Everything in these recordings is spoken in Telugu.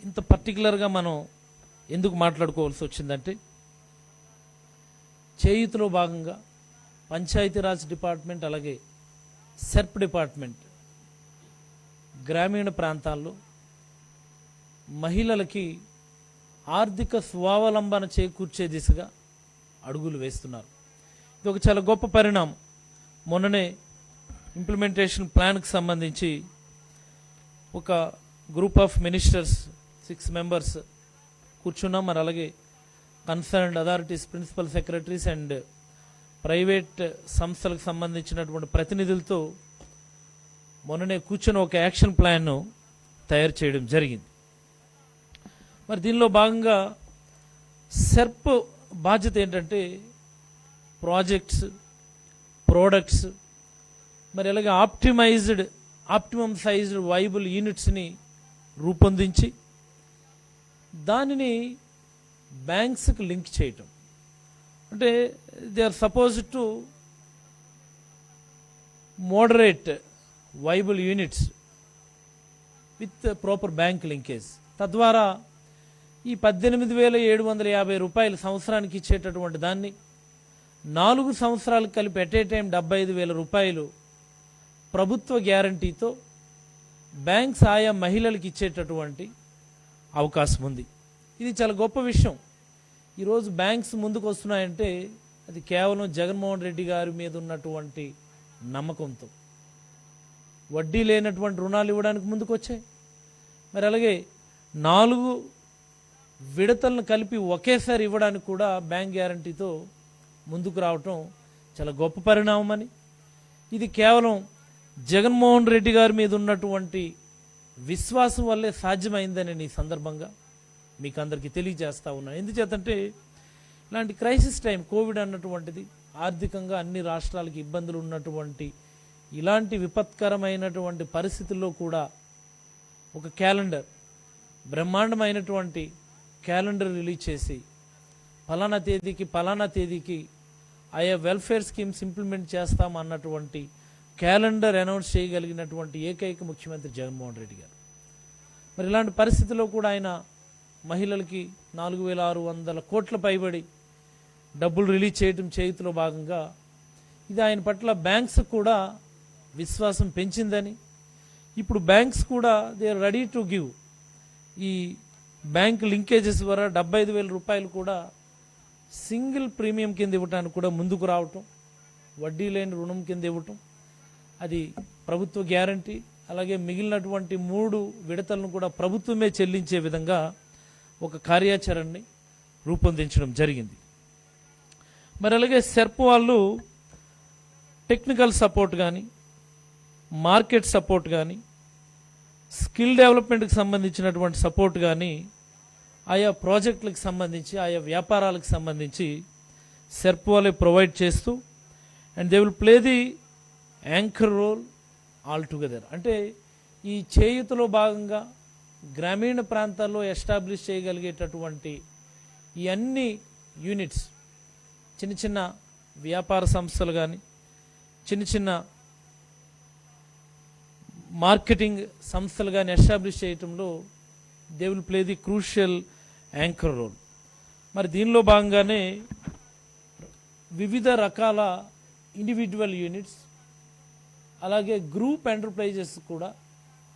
ఇంత పర్టికులర్గా మనం ఎందుకు మాట్లాడుకోవాల్సి వచ్చిందంటే, చేయూతలో భాగంగా పంచాయతీరాజ్ డిపార్ట్మెంట్ అలాగే సెర్ప్ డిపార్ట్మెంట్ గ్రామీణ ప్రాంతాల్లో మహిళలకి ఆర్థిక స్వావలంబన చేకూర్చే దిశగా అడుగులు వేస్తున్నారు. ఇది ఒక చాలా గొప్ప పరిణామం. మొన్ననే ఇంప్లిమెంటేషన్ ప్లాన్కి సంబంధించి ఒక గ్రూప్ ఆఫ్ మినిస్టర్స్ 6 మెంబర్స్ కూర్చున్నాం. మరి అలాగే concerned authorities, principal secretaries and private సంస్థలకు సంబంధించినటువంటి ప్రతినిధులతో మొన్ననే కూర్చొని ఒక యాక్షన్ ప్లాన్ను తయారు చేయడం జరిగింది. మరి దీనిలో భాగంగా సెర్ప్ బాధ్యత ఏంటంటే ప్రాజెక్ట్స్, ప్రోడక్ట్స్, మరి అలాగే ఆప్టిమమ్ సైజ్డ్ వైబుల్ యూనిట్స్ని రూపొందించి దానిని బ్యాంక్స్కి లింక్ చేయటం. అంటే they are suppose to moderate viable units with proper bank linkage. తద్వారా ఈ 18,750 రూపాయలు సంవత్సరానికి ఇచ్చేటటువంటి దాన్ని 4 సంవత్సరాలకు కలిపి ఎట్ ఏ టైం 75,000 రూపాయలు ప్రభుత్వ గ్యారంటీతో బ్యాంక్స్ ఆయా మహిళలకు ఇచ్చేటటువంటి అవకాశం ఉంది. ఇది చాలా గొప్ప విషయం. ఈరోజు బ్యాంక్స్ ముందుకు వస్తున్నాయంటే అది కేవలం జగన్మోహన్ రెడ్డి గారి మీద ఉన్నటువంటి నమ్మకంతో. వడ్డీ లేనటువంటి రుణాలు ఇవ్వడానికి ముందుకు వచ్చాయి. మరి అలాగే 4 విడతలను కలిపి ఒకేసారి ఇవ్వడానికి కూడా బ్యాంక్ గ్యారంటీతో ముందుకు రావటం చాలా గొప్ప పరిణామం అని, ఇది కేవలం జగన్మోహన్ రెడ్డి గారి మీద ఉన్నటువంటి విశ్వాసం వల్లే సాధ్యమైందని ఈ సందర్భంగా మీకు అందరికీ తెలియజేస్తా ఉన్నాను. ఎందుచేతంటే ఇలాంటి క్రైసిస్ టైం, కోవిడ్ అన్నటువంటిది, ఆర్థికంగా అన్ని రాష్ట్రాలకి ఇబ్బందులు ఉన్నటువంటి ఇలాంటి విపత్కరమైనటువంటి పరిస్థితుల్లో కూడా ఒక క్యాలెండర్, బ్రహ్మాండమైనటువంటి క్యాలెండర్ రిలీజ్ చేసి పలానా తేదీకి ఆయా వెల్ఫేర్ స్కీమ్స్ ఇంప్లిమెంట్ చేస్తాం అన్నటువంటి క్యాలెండర్ అనౌన్స్ చేయగలిగినటువంటి ఏకైక ముఖ్యమంత్రి జగన్మోహన్ రెడ్డి గారు. మరి ఇలాంటి పరిస్థితుల్లో కూడా ఆయన మహిళలకి 4,600 కోట్ల పైబడి డబ్బులు రిలీజ్ చేయడం చేతిలో భాగంగా ఇది ఆయన పట్ల బ్యాంక్స్ కూడా విశ్వాసం పెంచిందని, ఇప్పుడు బ్యాంక్స్ కూడా they are ready to give ఈ బ్యాంక్ లింకేజెస్ ద్వారా 75,000 రూపాయలు కూడా సింగిల్ ప్రీమియం కింద ఇవ్వటానికి కూడా ముందుకు రావటం, వడ్డీ లేని రుణం కింద ఇవ్వటం, అది ప్రభుత్వ గ్యారంటీ, అలాగే మిగిలినటువంటి 3 విడతలను కూడా ప్రభుత్వమే చెల్లించే విధంగా ఒక కార్యాచరణని రూపొందించడం జరిగింది. మరి అలాగే సెర్ప్ వాళ్ళు టెక్నికల్ సపోర్ట్ కానీ, మార్కెట్ సపోర్ట్ కానీ, స్కిల్ డెవలప్మెంట్కి సంబంధించినటువంటి సపోర్ట్ కానీ, ఆయా ప్రాజెక్టులకు సంబంధించి, ఆయా వ్యాపారాలకు సంబంధించి సెర్ప్ వాళ్ళే ప్రొవైడ్ చేస్తూ and they will play the anchor role all together. అంటే ఈ చేయూతలో భాగంగా గ్రామీణ ప్రాంతాల్లో ఎస్టాబ్లిష్ చేయగలిగేటటువంటి ఈ అన్ని యూనిట్స్, చిన్న చిన్న వ్యాపార సంస్థలు కానీ, చిన్న మార్కెటింగ్ సంస్థలు కానీ ఎస్టాబ్లిష్ చేయటంలో they will play the crucial anchor role. మరి దీనిలో భాగంగానే వివిధ రకాల ఇండివిజువల్ యూనిట్స్ అలాగే గ్రూప్ ఎంటర్ప్రైజెస్ కూడా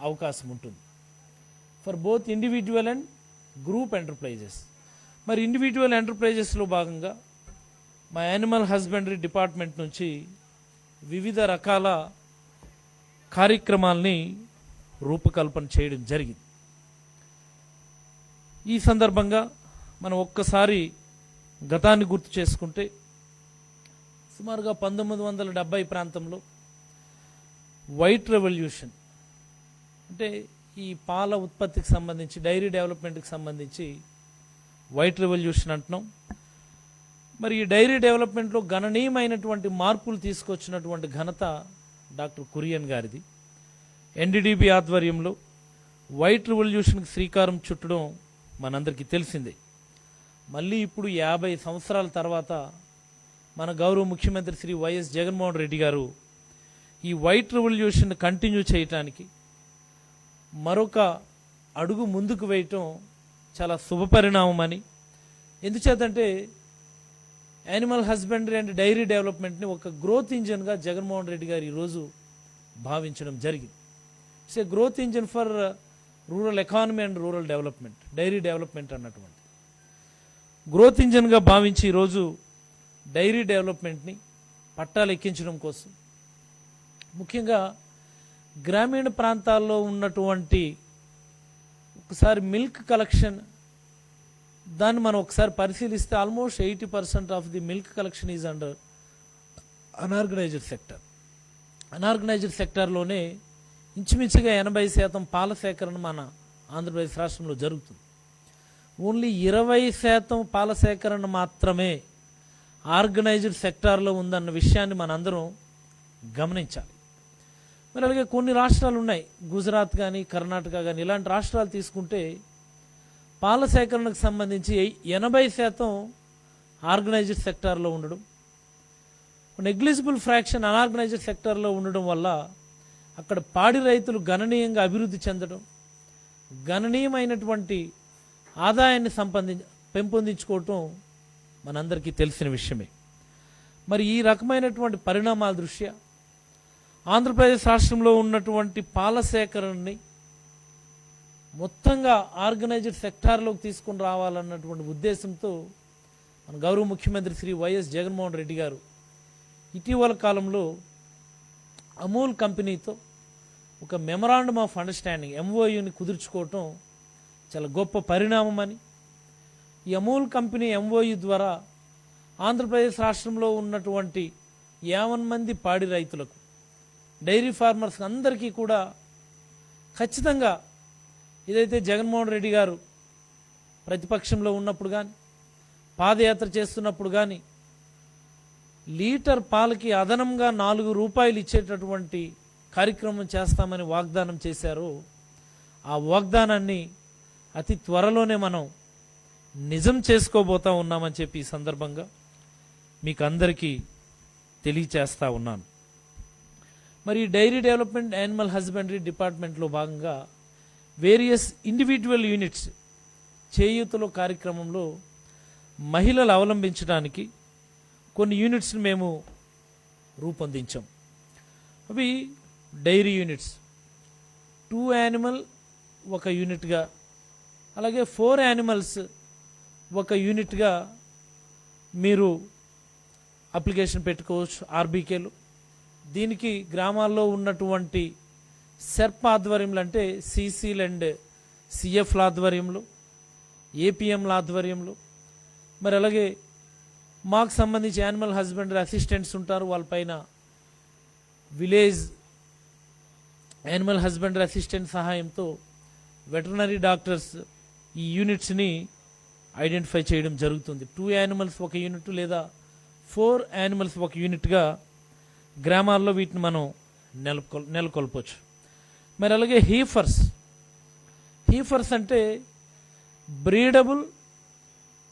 అవకాశం ఉంటుంది for both individual and group enterprises. మరి ఇండివిజువల్ ఎంటర్ప్రైజెస్లో భాగంగా మా యానిమల్ హస్బెండరీ డిపార్ట్మెంట్ నుంచి వివిధ రకాల కార్యక్రమాల్ని రూపకల్పన చేయడం జరిగింది. ఈ సందర్భంగా మనం ఒక్కసారి గతాన్ని గుర్తు చేసుకుంటే సుమారుగా 1970 ప్రాంతంలో వైట్ రెవల్యూషన్, అంటే ఈ పాల ఉత్పత్తికి సంబంధించి, డైరీ డెవలప్మెంట్కి సంబంధించి వైట్ రెవల్యూషన్ అంటున్నాం. మరి ఈ డైరీ డెవలప్మెంట్లో గణనీయమైనటువంటి మార్పులు తీసుకొచ్చినటువంటి ఘనత డాక్టర్ కురియన్ గారిది. ఎన్డీడీబీ ఆధ్వర్యంలో వైట్ రెవల్యూషన్కి శ్రీకారం చుట్టడం మనందరికీ తెలిసిందే. మళ్ళీ ఇప్పుడు 50 సంవత్సరాల తర్వాత మన గౌరవ ముఖ్యమంత్రి శ్రీ వైఎస్ జగన్మోహన్ రెడ్డి గారు ఈ వైట్ రెవల్యూషన్ కంటిన్యూ చేయటానికి, మరొక అడుగు ముందుకు వేయటం చాలా శుభపరిణామమని, ఎందుచేతంటే యానిమల్ హస్బెండరీ అండ్ డైరీ డెవలప్మెంట్ని ఒక గ్రోత్ ఇంజన్గా జగన్మోహన్ రెడ్డి గారు ఈరోజు భావించడం జరిగింది. It's a growth engine for rural economy and rural development, dairy development అన్నటువంటి గ్రోత్ ఇంజన్గా భావించి ఈరోజు డైరీ డెవలప్మెంట్ని పట్టాలు ఎక్కించడం కోసం, ముఖ్యంగా గ్రామీణ ప్రాంతాల్లో ఉన్నటువంటి ఒకసారి మిల్క్ కలెక్షన్ దాన్ని మనం ఒకసారి పరిశీలిస్తే almost 80% of the milk collection is under unorganised sector. Unorganised సెక్టార్లోనే ఇంచుమించుగా 80% పాల సేకరణ మన ఆంధ్రప్రదేశ్ రాష్ట్రంలో జరుగుతుంది. ఓన్లీ 20% పాల సేకరణ మాత్రమే ఆర్గనైజ్డ్ సెక్టార్లో ఉందన్న విషయాన్ని మనందరం గమనించాలి. మరి అలాగే కొన్ని రాష్ట్రాలు ఉన్నాయి, గుజరాత్ కానీ కర్ణాటక కానీ ఇలాంటి రాష్ట్రాలు తీసుకుంటే పాల సేకరణకు సంబంధించి 80% ఆర్గనైజ్డ్ సెక్టార్లో ఉండడం, నెగ్లిజిబుల్ ఫ్రాక్షన్ అన్ఆర్గనైజ్డ్ సెక్టార్లో ఉండడం వల్ల అక్కడ పాడి రైతులు గణనీయంగా అభివృద్ధి చెందడం, గణనీయమైనటువంటి ఆదాయాన్ని పెంపొందించుకోవటం మనందరికీ తెలిసిన విషయమే. మరి ఈ రకమైనటువంటి పరిణామాల దృష్ట్యా ఆంధ్రప్రదేశ్ రాష్ట్రంలో ఉన్నటువంటి పాల సేకరణని మొత్తంగా ఆర్గనైజ్డ్ సెక్టార్లోకి తీసుకుని రావాలన్నటువంటి ఉద్దేశంతో మన గౌరవ ముఖ్యమంత్రి శ్రీ వైఎస్ జగన్మోహన్ రెడ్డి గారు ఇటీవల కాలంలో అమూల్ కంపెనీతో ఒక మెమరాండమ్ ఆఫ్ అండర్స్టాండింగ్ ఎంఓయూని కుదుర్చుకోవటం చాలా గొప్ప పరిణామమని, ఈ అమూల్ కంపెనీ ఎంఓయూ ద్వారా ఆంధ్రప్రదేశ్ రాష్ట్రంలో ఉన్నటువంటి 50 మంది పాడి రైతులకు, డైరీ ఫార్మర్స్ అందరికీ కూడా ఖచ్చితంగా ఏదైతే జగన్మోహన్ రెడ్డి గారు ప్రతిపక్షంలో ఉన్నప్పుడు కానీ పాదయాత్ర చేస్తున్నప్పుడు కానీ లీటర్ పాలకి అదనంగా 4 రూపాయలు ఇచ్చేటటువంటి కార్యక్రమం చేస్తామని వాగ్దానం చేశారో ఆ వాగ్దానాన్ని అతి త్వరలోనే మనం నిజం చేసుకోబోతా ఉన్నామని చెప్పి ఈ సందర్భంగా మీకు అందరికీ తెలియచేస్తా ఉన్నాను. మరి డైరీ డెవలప్మెంట్ యానిమల్ హస్బెండరీ డిపార్ట్మెంట్లో భాగంగా వేరియస్ ఇండివిజువల్ యూనిట్స్ చేయూతలో కార్యక్రమంలో మహిళలు అవలంబించడానికి కొన్ని యూనిట్స్ని మేము రూపొందించాం. అవి డైరీ యూనిట్స్ 2 యానిమల్ ఒక యూనిట్గా, అలాగే 4 యానిమల్స్ ఒక యూనిట్గా మీరు అప్లికేషన్ పెట్టుకోవచ్చు ఆర్బీకేలు. దీనికి గ్రామాల్లో ఉన్నటువంటి సెర్ప్ ఆధ్వర్యంలో, అంటే సీసీలు అండ్ సిఎఫ్ల ఆధ్వర్యంలో, ఏపీఎంల ఆధ్వర్యంలో, మరి అలాగే మాకు సంబంధించి యానిమల్ హస్బెండరీ అసిస్టెంట్స్ ఉంటారు, వాళ్ళపైన విలేజ్ యానిమల్ హస్బెండరీ అసిస్టెంట్ సహాయంతో వెటర్నరీ డాక్టర్స్ ఈ యూనిట్స్ని ఐడెంటిఫై చేయడం జరుగుతుంది. 2 యానిమల్స్ ఒక యూనిట్ లేదా 4 యానిమల్స్ ఒక యూనిట్గా గ్రామాల్లో వీటిని మనం నెలకొల్పవచ్చు. మరి అలాగే హీఫర్స్ అంటే బ్రీడబుల్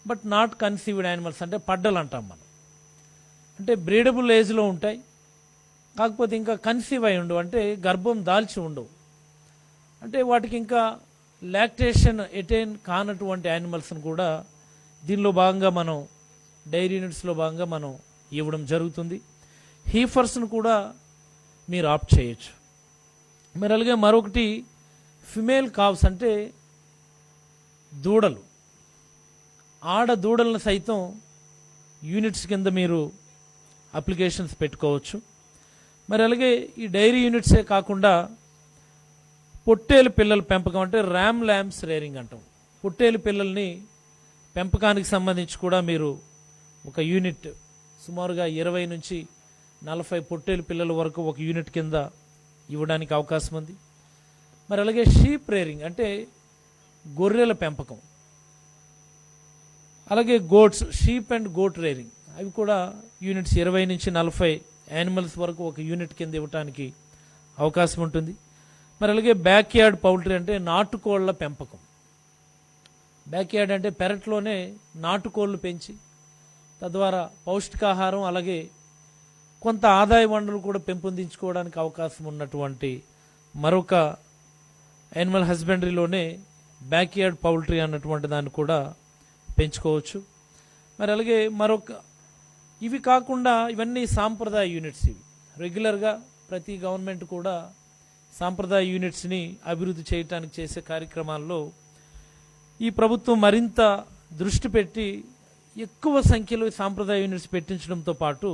బట్ నాట్ కన్సీవ్డ్ యానిమల్స్, అంటే పడ్డలు అంటాం మనం. అంటే బ్రీడబుల్ ఏజ్లో ఉంటాయి, కాకపోతే ఇంకా కన్సీవ్ అయి ఉండవు, అంటే గర్భం దాల్చి ఉండవు, అంటే వాటికి ఇంకా లాక్టేషన్ ఎటైన్ కానటువంటి యానిమల్స్ని కూడా దీనిలో భాగంగా మనం డైరీ యూనిట్స్లో భాగంగా మనం ఇవ్వడం జరుగుతుంది. హీఫర్స్ను కూడా మీరు ఆప్ట్ చేయొచ్చు. మరి అలాగే మరొకటి ఫిమేల్ కావ్స్, అంటే దూడలు, ఆడ దూడలను సైతం యూనిట్స్ కింద మీరు అప్లికేషన్స్ పెట్టుకోవచ్చు. మరి అలాగే ఈ డైరీ యూనిట్సే కాకుండా పొట్టేలు పిల్లల పెంపకం, అంటే ల్యాంబ్స్ రేరింగ్ అంటాం. పొట్టేలు పిల్లల్ని పెంపకానికి సంబంధించి కూడా మీరు ఒక యూనిట్ సుమారుగా 20 నుంచి 40 పొట్టేలు పిల్లల వరకు ఒక యూనిట్ కింద ఇవ్వడానికి అవకాశం ఉంది. మరి అలాగే షీప్ రేరింగ్, అంటే గొర్రెల పెంపకం, అలాగే goats, sheep and goat rearing, అవి కూడా యూనిట్స్ 20 నుంచి 40 యానిమల్స్ వరకు ఒక యూనిట్ కింద ఇవ్వడానికి అవకాశం ఉంటుంది. మరి అలాగే బ్యాక్ యార్డ్ పౌల్ట్రీ, అంటే నాటుకోళ్ల పెంపకం. బ్యాక్ యార్డ్ అంటే పెరట్లోనే నాటుకోళ్లు పెంచి తద్వారా పౌష్టికాహారం అలాగే కొంత ఆదాయ వనరులు కూడా పెంపొందించుకోవడానికి అవకాశం ఉన్నటువంటి మరొక యానిమల్ హస్బెండరీలోనే బ్యాక్యార్డ్ పౌల్ట్రీ అన్నటువంటి దాన్ని కూడా పెంచుకోవచ్చు. మరి అలాగే ఇవి కాకుండా ఇవన్నీ సాంప్రదాయ యూనిట్స్. ఇవి రెగ్యులర్గా ప్రతి గవర్నమెంట్ కూడా సాంప్రదాయ యూనిట్స్ని అభివృద్ధి చేయడానికి చేసే కార్యక్రమాల్లో ఈ ప్రభుత్వం మరింత దృష్టి పెట్టి ఎక్కువ సంఖ్యలో సాంప్రదాయ యూనిట్స్ పెట్టించడంతో పాటు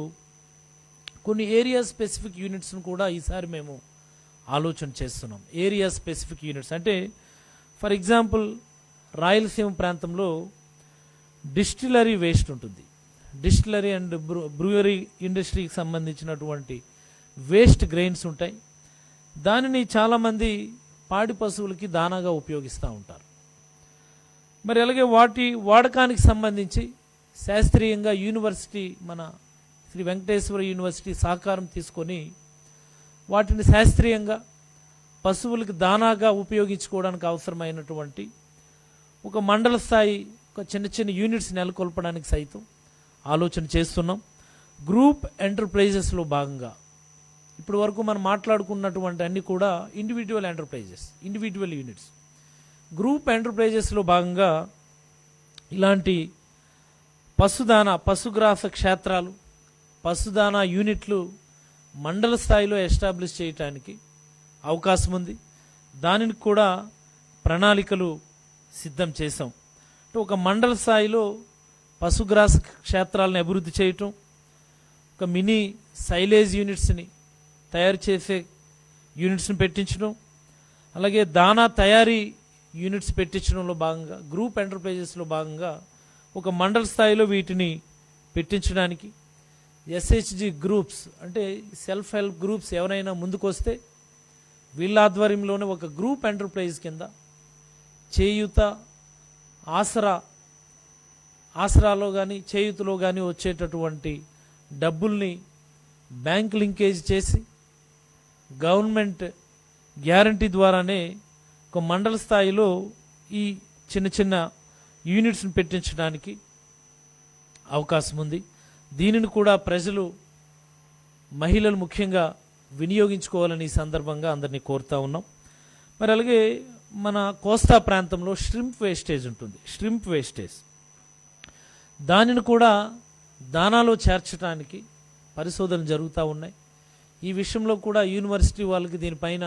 కొన్ని ఏరియా స్పెసిఫిక్ యూనిట్స్ను కూడా ఈసారి మేము ఆలోచన చేస్తున్నాం. ఏరియా స్పెసిఫిక్ యూనిట్స్ అంటే ఫర్ ఎగ్జాంపుల్ రాయలసీమ ప్రాంతంలో డిస్టిలరీ వేస్ట్ ఉంటుంది. డిస్టిలరీ అండ్ బ్రూవరీ ఇండస్ట్రీకి సంబంధించినటువంటి వేస్ట్ గ్రెయిన్స్ ఉంటాయి. దానిని చాలామంది పాడి పశువులకి దానాగా ఉపయోగిస్తూ ఉంటారు. మరి అలాగే వాటి వాడకానికి సంబంధించి శాస్త్రీయంగా యూనివర్సిటీ, మన శ్రీ వెంకటేశ్వర యూనివర్సిటీ సహకారం తీసుకొని వాటిని శాస్త్రీయంగా పశువులకు దానాగా ఉపయోగించుకోవడానికి అవసరమైనటువంటి ఒక మండల స్థాయి ఒక చిన్న చిన్న యూనిట్స్ నెలకొల్పడానికి సైతం ఆలోచన చేస్తున్నాం. గ్రూప్ ఎంటర్ప్రైజెస్లో భాగంగా ఇప్పటి వరకు మనం మాట్లాడుకున్నటువంటి అన్నీ కూడా individual enterprises, individual units. Group ఎంటర్ప్రైజెస్లో భాగంగా ఇలాంటి పశుగ్రాస క్షేత్రాలు, పశుదానా యూనిట్లు మండల స్థాయిలో ఎస్టాబ్లిష్ చేయటానికి అవకాశం ఉంది. దానిని కూడా ప్రణాళికలు సిద్ధం చేశాం. అంటే ఒక మండల స్థాయిలో పశుగ్రాస క్షేత్రాలను అభివృద్ధి చేయటం, ఒక మినీ సైలేజ్ యూనిట్స్ని తయారు చేసే యూనిట్స్ని పెట్టించడం, అలాగే దానా తయారీ యూనిట్స్ పెట్టించడంలో భాగంగా గ్రూప్ ఎంటర్ప్రైజెస్లో భాగంగా ఒక మండల స్థాయిలో వీటిని పెట్టించడానికి ఎస్హెచ్జి గ్రూప్స్ అంటే సెల్ఫ్ హెల్ప్ గ్రూప్స్ ఎవరైనా ముందుకొస్తే వీళ్ళ ఆధ్వర్యంలోనే ఒక గ్రూప్ ఎంటర్ప్రైజ్ కింద చేయూత, ఆసరాలో కానీ చేయూతలో కానీ వచ్చేటటువంటి డబ్బుల్ని బ్యాంక్ లింకేజ్ చేసి గవర్నమెంట్ గ్యారంటీ ద్వారానే ఒక మండల స్థాయిలో ఈ చిన్న చిన్న యూనిట్స్ని పెట్టించడానికి అవకాశం ఉంది. దీనిని కూడా ప్రజలు, మహిళలు ముఖ్యంగా వినియోగించుకోవాలని ఈ సందర్భంగా అందరినీ కోరుతా ఉన్నాం. మరి అలాగే మన కోస్తా ప్రాంతంలో ష్రింప్ వేస్టేజ్ ఉంటుంది. ష్రింప్ వేస్టేజ్ దానిని కూడా దానాలో చేర్చడానికి పరిశోధనలు జరుగుతూ ఉన్నాయి. ఈ విషయంలో కూడా యూనివర్సిటీ వాళ్ళకి దీనిపైన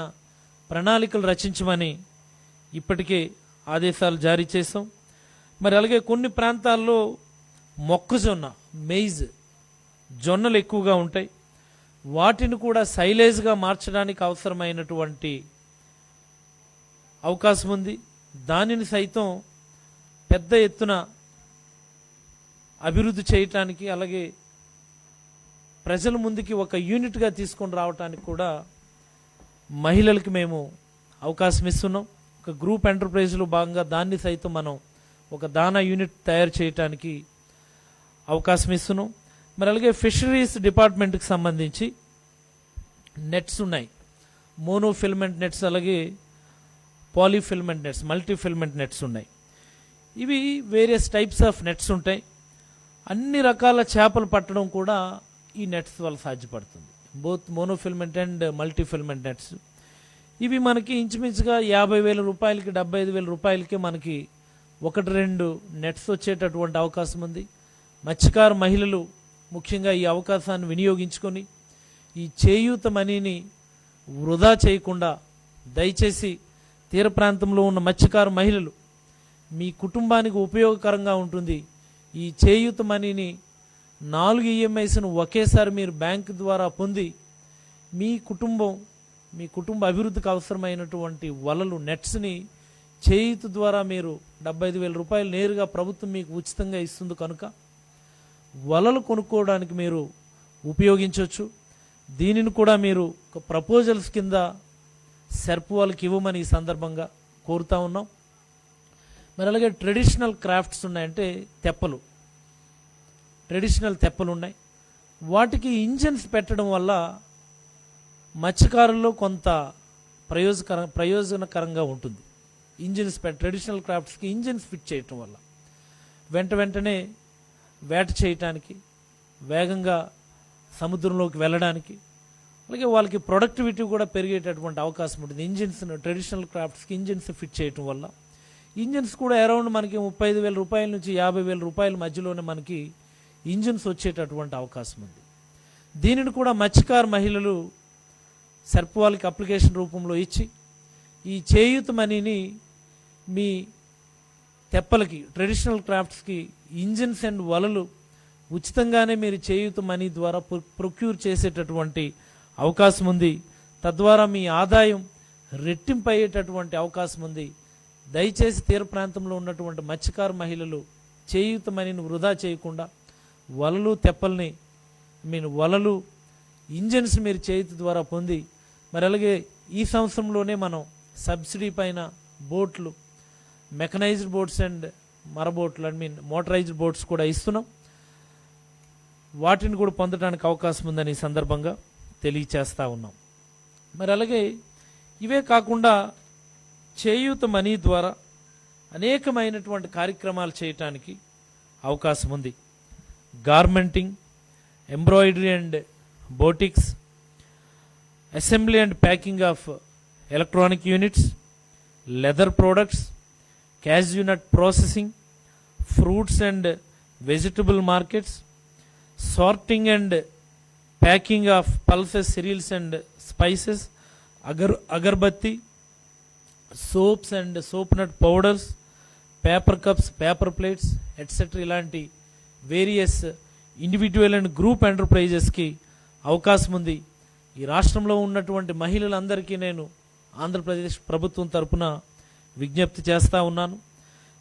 ప్రణాళికలు రచించమని ఇప్పటికే ఆదేశాలు జారీ చేసాం. మరి అలాగే కొన్ని ప్రాంతాల్లో మొక్కజొన్న, మెయిజ్, జొన్నలు ఎక్కువగా ఉంటాయి. వాటిని కూడా సైలేజ్గా మార్చడానికి అవసరమైనటువంటి అవకాశం ఉంది. దానిని సైతం పెద్ద ఎత్తున అభివృద్ధి చేయటానికి, అలాగే ప్రజల ముందుకి ఒక యూనిట్గా తీసుకొని రావడానికి కూడా మహిళలకి మేము అవకాశం ఇస్తున్నాం. ఒక గ్రూప్ ఎంటర్ప్రైజ్లో భాగంగా దాన్ని సైతం మనం ఒక దానా యూనిట్ తయారు చేయటానికి అవకాశం ఇస్తున్నాం. మరి అలాగే ఫిషరీస్ డిపార్ట్మెంట్కి సంబంధించి నెట్స్ ఉన్నాయి. మోనోఫిల్మెంట్ నెట్స్, అలాగే పాలీఫిల్మెంట్ నెట్స్, మల్టీఫిల్మెంట్ నెట్స్ ఉన్నాయి. ఇవి వేరియస్ టైప్స్ ఆఫ్ నెట్స్ ఉంటాయి. అన్ని రకాల చేపలు పట్టడం కూడా ఈ నెట్స్ వల్ల సాధ్యపడుతుంది. Both monofilament and multifilament nets. ఇవి మనకి ఇంచుమించుగా 50,000 రూపాయలకి 75,000 రూపాయలకి మనకి 1-2 నెట్స్ వచ్చేటటువంటి అవకాశం ఉంది. మత్స్యకార మహిళలు ముఖ్యంగా ఈ అవకాశాన్ని వినియోగించుకొని ఈ చేయూత మనీని వృధా చేయకుండా, దయచేసి తీర ప్రాంతంలో ఉన్న మత్స్యకార మహిళలు, మీ కుటుంబానికి ఉపయోగకరంగా ఉంటుంది. ఈ చేయూత మనీని 4 ఈఎంఐస్ను ఒకేసారి మీరు బ్యాంకు ద్వారా పొంది మీ కుటుంబ అభివృద్ధికి అవసరమైనటువంటి వలలు, నెట్స్ని చేయూత ద్వారా మీరు 75,000 రూపాయలు నేరుగా ప్రభుత్వం మీకు ఉచితంగా ఇస్తుంది కనుక వలలు కొనుక్కోవడానికి మీరు ఉపయోగించవచ్చు. దీనిని కూడా మీరు ఒక ప్రపోజల్స్ కింద సెర్ప్ వాళ్ళకి ఇవ్వమని ఈ సందర్భంగా కోరుతా ఉన్నాం. మరి అలాగే ట్రెడిషనల్ క్రాఫ్ట్స్ ఉన్నాయంటే ట్రెడిషనల్ తెప్పలు ఉన్నాయి. వాటికి ఇంజన్స్ పెట్టడం వల్ల మత్స్యకారుల్లో కొంత ప్రయోజనకరంగా ఉంటుంది. ట్రెడిషనల్ క్రాఫ్ట్స్కి ఇంజన్స్ ఫిట్ చేయటం వల్ల వెంటనే వేట చేయటానికి, వేగంగా సముద్రంలోకి వెళ్ళడానికి, అలాగే వాళ్ళకి ప్రొడక్టివిటీ కూడా పెరిగేటటువంటి అవకాశం ఉంటుంది. ట్రెడిషనల్ క్రాఫ్ట్స్కి ఇంజిన్స్ ఫిట్ చేయటం వల్ల ఇంజిన్స్ కూడా అరౌండ్ మనకి 35,000 రూపాయల నుంచి 50,000 రూపాయల మధ్యలోనే మనకి ఇంజిన్స్ వచ్చేటటువంటి అవకాశం ఉంది. దీనిని కూడా మత్స్యకార మహిళలు సర్ప్ వాళ్ళకి అప్లికేషన్ రూపంలో ఇచ్చి ఈ చేయూత మనీని మీ తెప్పలకి ట్రెడిషనల్ క్రాఫ్ట్స్కి ఇంజిన్స్ అండ్ వలలు ఉచితంగానే మీరు చేయూత మనీ ద్వారా ప్రొక్యూర్ చేసేటటువంటి అవకాశం ఉంది. తద్వారా మీ ఆదాయం రెట్టింపు అయ్యేటటువంటి అవకాశం ఉంది. దయచేసి తీర ప్రాంతంలో ఉన్నటువంటి మత్స్యకార మహిళలు చేయూత మనీని వృధా చేయకుండా వలలు తెప్పల్ని వలలు ఇంజన్స్ మీరు చేయూత ద్వారా పొంది మరి అలాగే ఈ సంవత్సరంలోనే మనం సబ్సిడీ పైన బోట్లు మెకనైజ్డ్ బోట్స్ అండ్ మరబోట్లు మోటరైజ్డ్ బోట్స్ కూడా ఇస్తున్నాం. వాటిని కూడా పొందడానికి అవకాశం ఉందని ఈ సందర్భంగా తెలియచేస్తూ ఉన్నాం. మరి అలాగే ఇవే కాకుండా చేయూత మనీ ద్వారా అనేకమైనటువంటి కార్యక్రమాలు చేయటానికి అవకాశం ఉంది. Garmenting, embroidery and boutiques, assembly and packing of electronic units, leather products, cashew nut processing, fruits and vegetable markets, sorting and packing of pulses, cereals and spices, agarbatti, soaps and soap nut powders, paper cups, paper plates, etc. ఇలాంటి వేరియస్ ఇండివిజువల్ అండ్ గ్రూప్ ఎంటర్ప్రైజెస్కి అవకాశం ఉంది. ఈ రాష్ట్రంలో ఉన్నటువంటి మహిళలందరికీ నేను ఆంధ్రప్రదేశ్ ప్రభుత్వం తరపున విజ్ఞప్తి చేస్తూ ఉన్నాను.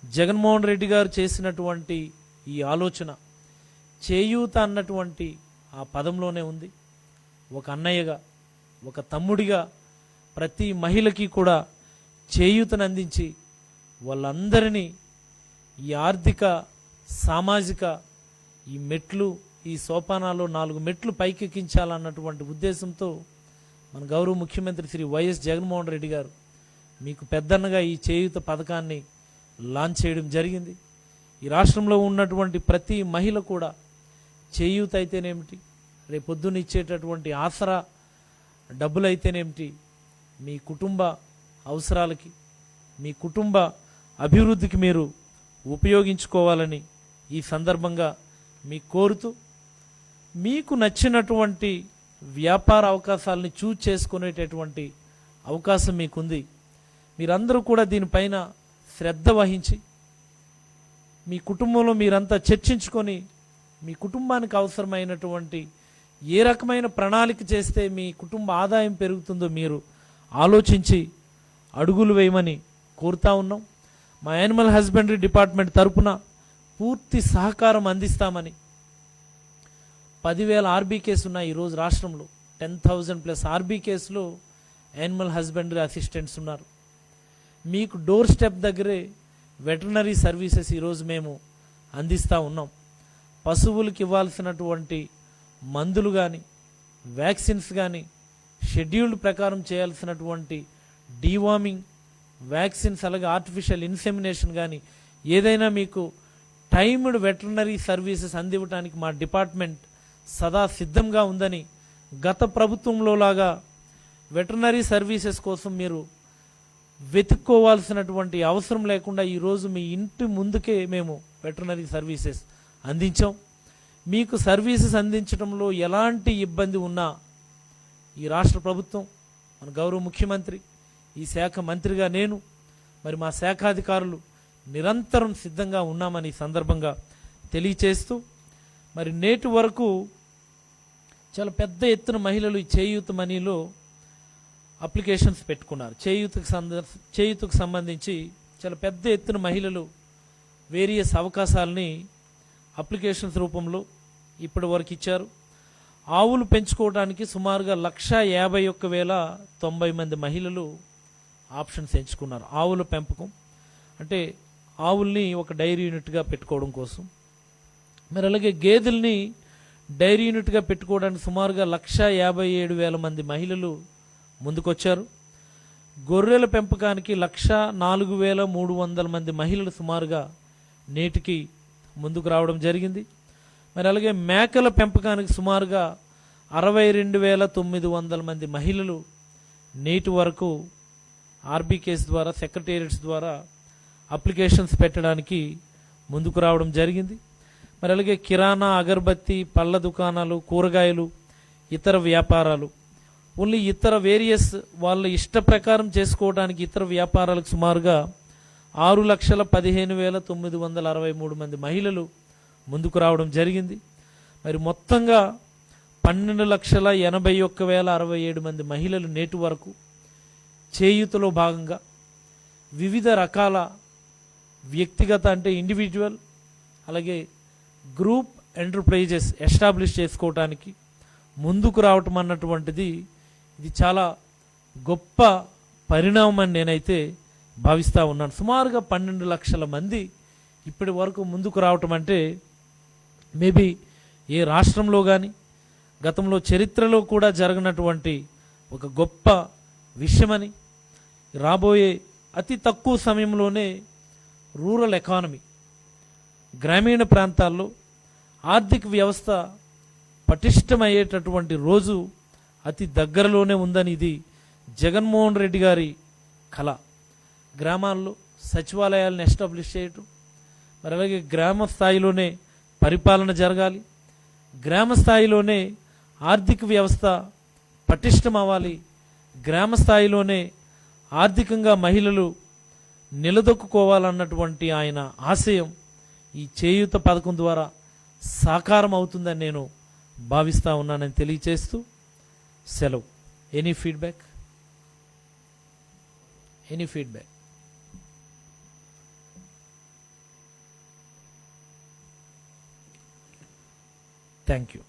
జగన్మోహన్ రెడ్డి గారు చేసినటువంటి ఈ ఆలోచన చేయూత అన్నటువంటి ఆ పదంలోనే ఉంది. ఒక అన్నయ్యగా, ఒక తమ్ముడిగా ప్రతి మహిళకి కూడా చేయూతను అందించి వాళ్ళందరినీ ఈ ఆర్థిక సామాజిక ఈ మెట్లు ఈ సోపానాలు 4 మెట్లు పైకెక్కించాలన్నటువంటి ఉద్దేశంతో మన గౌరవ ముఖ్యమంత్రి శ్రీ వైఎస్ జగన్మోహన్ రెడ్డి గారు మీకు పెద్దన్నగా ఈ చేయూత పథకాన్ని లాంచ్ చేయడం జరిగింది. ఈ రాష్ట్రంలో ఉన్నటువంటి ప్రతి మహిళ కూడా చేయూత అయితేనేమిటి, రేపొద్దున ఇచ్చేటటువంటి ఆసరా డబ్బులు అయితేనేమిటి, మీ కుటుంబ అవసరాలకి మీ కుటుంబ అభివృద్ధికి మీరు ఉపయోగించుకోవాలని ఈ సందర్భంగా మీకు కోరుతూ మీకు నచ్చినటువంటి వ్యాపార అవకాశాలని చూజ్ చేసుకునేటటువంటి అవకాశం మీకుంది. మీరందరూ కూడా దీనిపైన శ్రద్ధ వహించి మీ కుటుంబంలో మీరంతా చర్చించుకొని మీ కుటుంబానికి అవసరమైనటువంటి ఏ రకమైన ప్రణాళిక చేస్తే మీ కుటుంబ ఆదాయం పెరుగుతుందో మీరు ఆలోచించి అడుగులు వేయమని కోరుతా ఉన్నాం. మా యానిమల్ హస్బెండరీ డిపార్ట్మెంట్ తరపున పూర్తి సహకారం అందిస్తామని 10,000 ఆర్బీకేస్ ఉన్నాయి ఈరోజు రాష్ట్రంలో. 10,000+ ఆర్బీకేస్లో యానిమల్ హస్బెండరీ అసిస్టెంట్స్ ఉన్నారు. మీకు డోర్ స్టెప్ దగ్గరే వెటర్నరీ సర్వీసెస్ ఈరోజు మేము అందిస్తూ ఉన్నాం. పశువులకు ఇవ్వాల్సినటువంటి మందులు కానీ వ్యాక్సిన్స్ కానీ షెడ్యూల్డ్ ప్రకారం చేయాల్సినటువంటి డీవార్మింగ్ వ్యాక్సిన్స్ అలాగే ఆర్టిఫిషియల్ ఇన్సెమినేషన్ కానీ ఏదైనా మీకు టైమ్డ్ వెటర్నరీ సర్వీసెస్ అందివ్వడానికి మా డిపార్ట్మెంట్ సదా సిద్ధంగా ఉందని, గత ప్రభుత్వంలో లాగా వెటర్నరీ సర్వీసెస్ కోసం మీరు వెతుక్కోవాల్సినటువంటి అవసరం లేకుండా ఈరోజు మీ ఇంటి ముందుకే మేము వెటర్నరీ సర్వీసెస్ అందించాం. మీకు సర్వీసెస్ అందించడంలో ఎలాంటి ఇబ్బంది ఉన్నా ఈ రాష్ట్ర ప్రభుత్వం, మన గౌరవ ముఖ్యమంత్రి, ఈ శాఖ మంత్రిగా నేను, మరి మా శాఖాధికారులు నిరంతరం సిద్ధంగా ఉన్నామని సందర్భంగా తెలియచేస్తూ, మరి నేటి వరకు చాలా పెద్ద ఎత్తున మహిళలు ఈ చేయూత మనీలో అప్లికేషన్స్ పెట్టుకున్నారు. చేయూతకు సంబంధించి చాలా పెద్ద ఎత్తున మహిళలు వేరియస్ అవకాశాలని అప్లికేషన్స్ రూపంలో ఇప్పటి వరకు ఇచ్చారు. ఆవులు పెంచుకోవడానికి సుమారుగా 151,090 మంది మహిళలు ఆప్షన్స్ ఎంచుకున్నారు. ఆవుల పెంపకం అంటే ఆవుల్ని ఒక డైరీ యూనిట్గా పెట్టుకోవడం కోసం. మరి అలాగే గేదెల్ని డైరీ యూనిట్గా పెట్టుకోవడానికి సుమారుగా 157,000 మంది మహిళలు ముందుకొచ్చారు. గొర్రెల పెంపకానికి 104,300 మంది మహిళలు సుమారుగా నేటికి ముందుకు రావడం జరిగింది. మరి అలాగే మేకల పెంపకానికి సుమారుగా 62,900 మంది మహిళలు నేటి వరకు ఆర్బీకేస్ ద్వారా సెక్రటేరియట్స్ ద్వారా అప్లికేషన్స్ పెట్టడానికి ముందుకు రావడం జరిగింది. మరి అలాగే కిరాణా, అగరబత్తి, పళ్ళ దుకాణాలు, కూరగాయలు, ఇతర వ్యాపారాలు, ఓన్లీ ఇతర వేరియస్ వాళ్ళ ఇష్ట ప్రకారం చేసుకోవడానికి ఇతర వ్యాపారాలకు సుమారుగా 6,15,963 మంది మహిళలు ముందుకు రావడం జరిగింది. మరి మొత్తంగా 12,81,067 మంది మహిళలు నేటి వరకు చేయూతలో భాగంగా వివిధ రకాల వ్యక్తిగత అంటే ఇండివిజువల్ అలాగే గ్రూప్ ఎంటర్ప్రైజెస్ ఎస్టాబ్లిష్ చేసుకోవటానికి ముందుకు రావటం అన్నటువంటిది ఇది చాలా గొప్ప పరిణామం అని నేనైతే భావిస్తూ ఉన్నాను. సుమారుగా 12 లక్షల మంది ఇప్పటి వరకు ముందుకు రావటం అంటే మేబీ ఏ రాష్ట్రంలో కానీ గతంలో చరిత్రలో కూడా జరగనటువంటి ఒక గొప్ప విషయమని, రాబోయే అతి తక్కువ సమయంలోనే రూరల్ ఎకానమీ, గ్రామీణ ప్రాంతాల్లో ఆర్థిక వ్యవస్థ పటిష్టమయ్యేటటువంటి రోజు అతి దగ్గరలోనే ఉందని ఇది జగన్మోహన్ రెడ్డి గారి కళ. గ్రామాల్లో సచివాలయాలను ఎస్టాబ్లిష్ చేయటం, మరి అలాగే గ్రామ స్థాయిలోనే పరిపాలన జరగాలి, గ్రామ స్థాయిలోనే ఆర్థిక వ్యవస్థ పటిష్టం అవ్వాలి, గ్రామ స్థాయిలోనే ఆర్థికంగా మహిళలు నిలదొక్కుకోవాలన్నటువంటి ఆయన ఆశయం ఈ చేయూత పథకం ద్వారా సాకారం అవుతుందని నేను భావిస్తూ ఉన్నానని తెలియచేస్తూ సెలవు. Any feedback? Thank you.